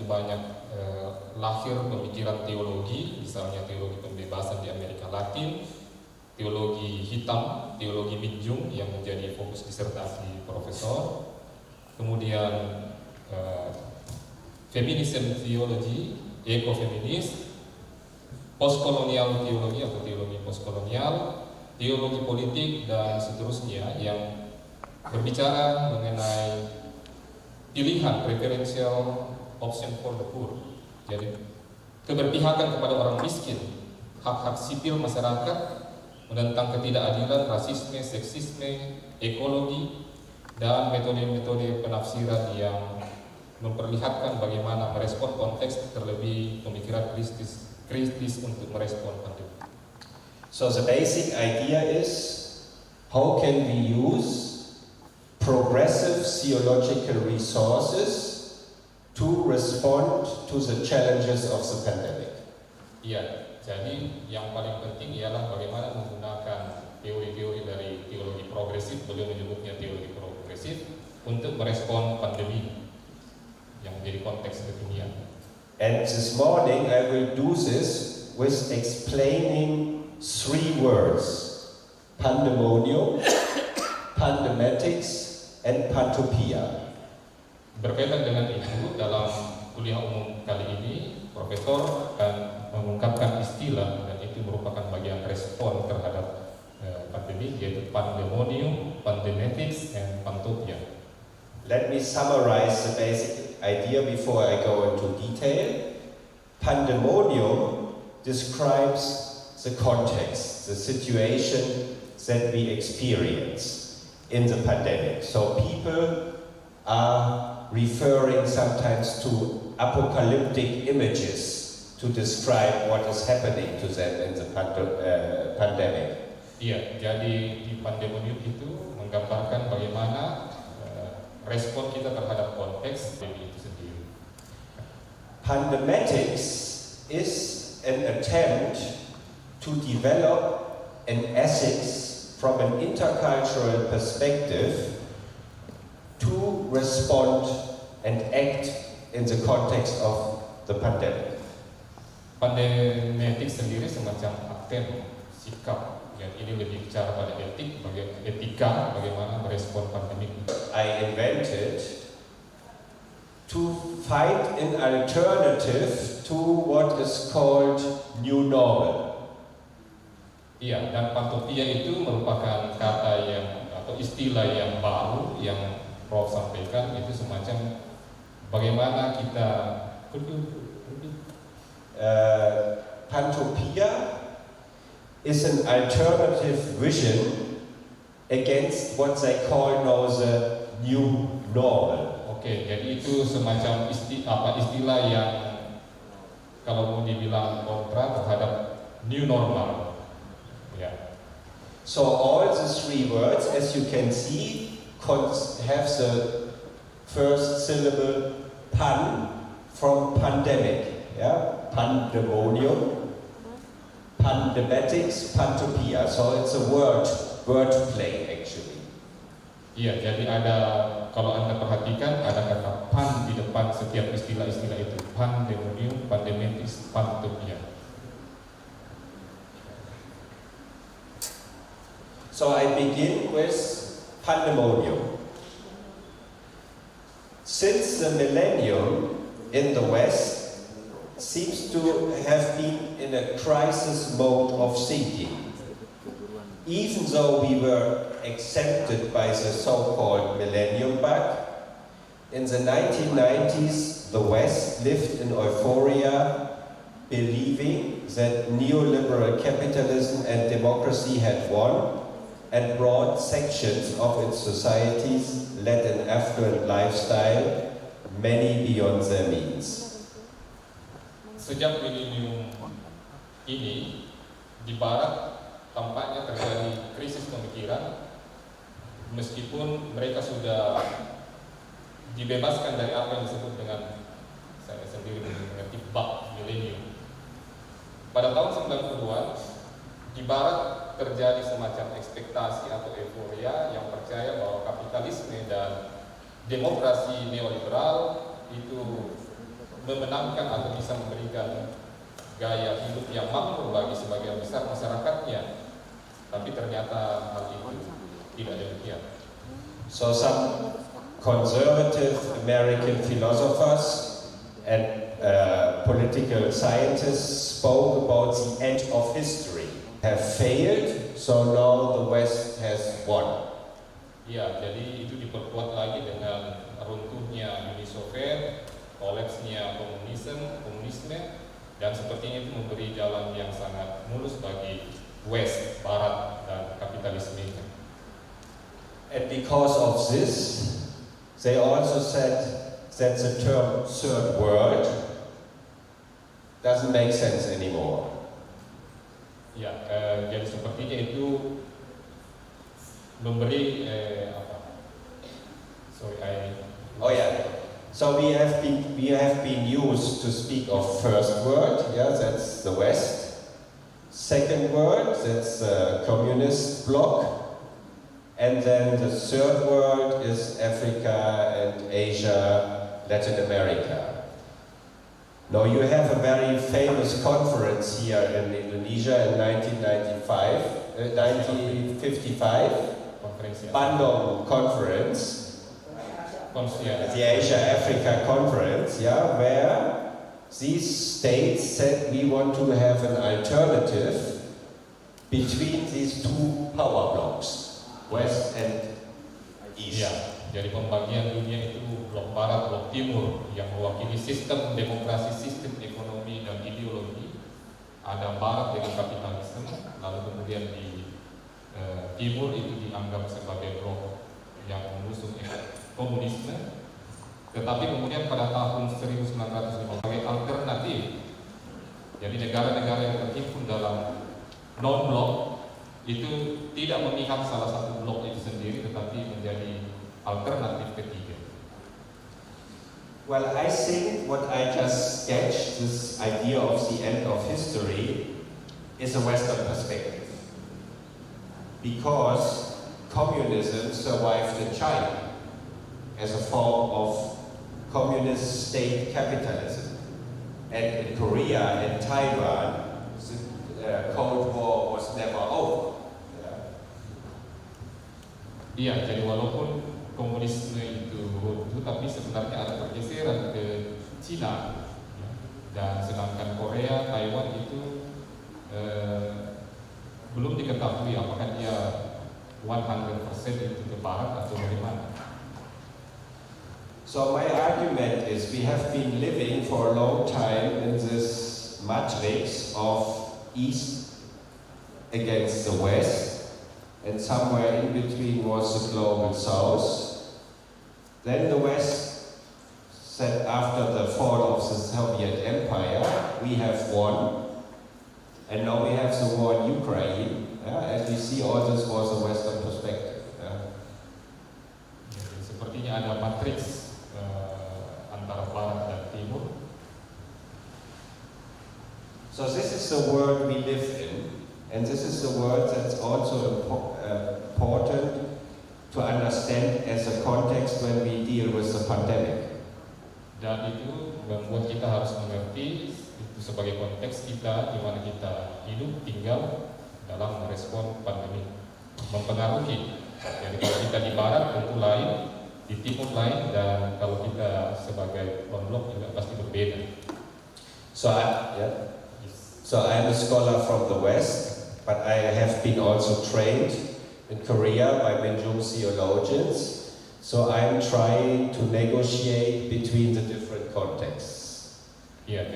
banyak lahir pemikiran teologi, misalnya teologi pembebasan di Amerika Latin, teologi hitam, teologi minjung yang menjadi fokus disertasi profesor, kemudian feminism theology, ekofeminis, postkolonial teologi atau teologi postkolonial, teologi politik dan seterusnya yang berbicara mengenai pilihan preferential option for the poor. Jadi keberpihakan kepada orang miskin, hak-hak sipil masyarakat, menentang ketidakadilan, rasisme, seksisme, ekologi, dan metode-metode penafsiran yang memperlihatkan bagaimana merespon konteks, terlebih pemikiran kritis untuk merespon pandemi. So the basic idea is how can we use progressive theological resources to respond to the challenges of the pandemic. Iya, jadi yang paling penting ialah bagaimana menggunakan teori-teori dari teologi progresif, beliau menyebutnya teologi progresif, untuk merespon pandemi yang menjadi konteks kekinian. And this morning I will do this with explaining 3 words: Pandemonium, Pandemetics, and Pantopia. Berkaitan dengan itu, dalam kuliah umum kali ini, Profesor akan mengungkapkan istilah dan itu merupakan bagian respon terhadap pandemi, yaitu Pandemonium, Pandemethics, and Pantopia. Let me summarize the basic idea before I go into detail. Pandemonium describes the context, the situation that we experience in the pandemic. So people are referring sometimes to apocalyptic images to describe what is happening to them in the pandemic. Iya, jadi di Pandemonium itu menggambarkan bagaimana respon kita terhadap konteks pandemi itu sendiri. Pandemetics is an attempt to develop an ethics from an intercultural perspective to respond and act in the context of the pandemic. Pandemetics sendiri semacam akten sikap, yang ini lebih bicara pada etika bagaimana merespon pandemi. I invented to find an alternative to what is called new normal. Iya, dan Pantopia itu merupakan kata yang atau istilah yang baru yang Prof sampaikan, itu semacam bagaimana kita Pantopia is an alternative vision against what they call now the new normal. Oke, jadi itu semacam istilah yang kalau mau dibilang kontra terhadap new normal. Ya. So all the 3 words, as you can see, have the first syllable pan from pandemic, yeah? Pandemonium, Pandemetics, Pantopia. So it's a word play actually. Iya, jadi kalau Anda perhatikan ada kata pan di depan setiap istilah-istilah itu. Pandemonium, Pandemetics, Pantopia. So I begin with Pandemonium. Since the millennium in the West seems to have been in a crisis mode of thinking, even though we were exempted by the so-called millennium bug, in the 1990s the West lived in euphoria, believing that neoliberal capitalism and democracy had won and broad sections of its societies led an affluent lifestyle, many beyond their means. Sejak milenium ini, di Barat tampaknya terjadi krisis pemikiran, meskipun mereka sudah dibebaskan dari apa yang disebut dengan, saya sendiri mengerti, bug milenium. Pada tahun 90-an, di Barat terjadi semacam ekspektasi atau euforia yang percaya bahwa kapitalisme dan demokrasi neoliberal itu memenangkan atau bisa memberikan gaya hidup yang makmur bagi sebagian besar masyarakatnya, tapi ternyata hal itu tidak demikian. So some conservative American philosophers and political scientists spoke about the end of history, have failed, so now the West has won. Ya, jadi itu diperkuat lagi dengan runtuhnya Uni Soviet, kolapsnya komunisme, dan sepertinya itu memberi jalan yang sangat mulus bagi West, Barat, dan kapitalisme. And because of this, they also said that the term third world doesn't make sense anymore. Ya, jadi sepertinya itu memberi Oh yeah. So we have been used to speak of first world. Yeah, that's the West. Second world, that's the communist bloc. And then the third world is Africa and Asia, Latin America. Now you have a very famous conference here in Indonesia in 1955, Bandung Conference, the Asia-Africa Conference, yeah, where these states said we want to have an alternative between these two power blocks. West and East. Ya, jadi pembagian dunia itu blok barat, blok timur yang mewakili sistem demokrasi, sistem ekonomi dan ideologi. Ada barat dengan kapitalisme, lalu kemudian di timur itu dianggap sebagai blok yang mengusung komunisme. Tetapi kemudian pada tahun 1950 sebagai alternatif, jadi negara-negara yang terhimpun dalam non-blok itu tidak memihak salah satu blok itu sendiri, tetapi menjadi alternatif ketiga. Well, I think what I just sketched, this idea of the end of history, is a Western perspective. Because communism survived in China as a form of communist state capitalism. And in Korea and Taiwan, the Cold War was never over. Iya, jadi walaupun komunisme itu runtuh, tapi sebenarnya ada pergeseran ke Cina, dan sedangkan Korea, Taiwan itu belum diketahui apakah dia 100% itu ke barat atau bagaimana. So my argument is we have been living for a long time in this matrix of East against the West, and somewhere in between was the global South. Then the West said after the fall of the Soviet Empire, we have won, and now we have the war in Ukraine, and we see all this was a Western perspective. Jadi, sepertinya ada matriks antara barat dan timur. So this is the world we live in, and this is the world that's also important to understand as a context when we deal with the pandemic. Dan itu membuat kita harus mengerti itu sebagai konteks kita di mana kita hidup, tinggal dalam merespon pandemi, mempengaruhi. Jadi kalau kita di barat tentu lain, di timur lain, dan kalau kita sebagai non-blok juga pasti berbeda. So I'm a scholar from the West, but I have been also trained in Korea by Minjung theologians. So I'm trying to negotiate between the different contexts. Yeah.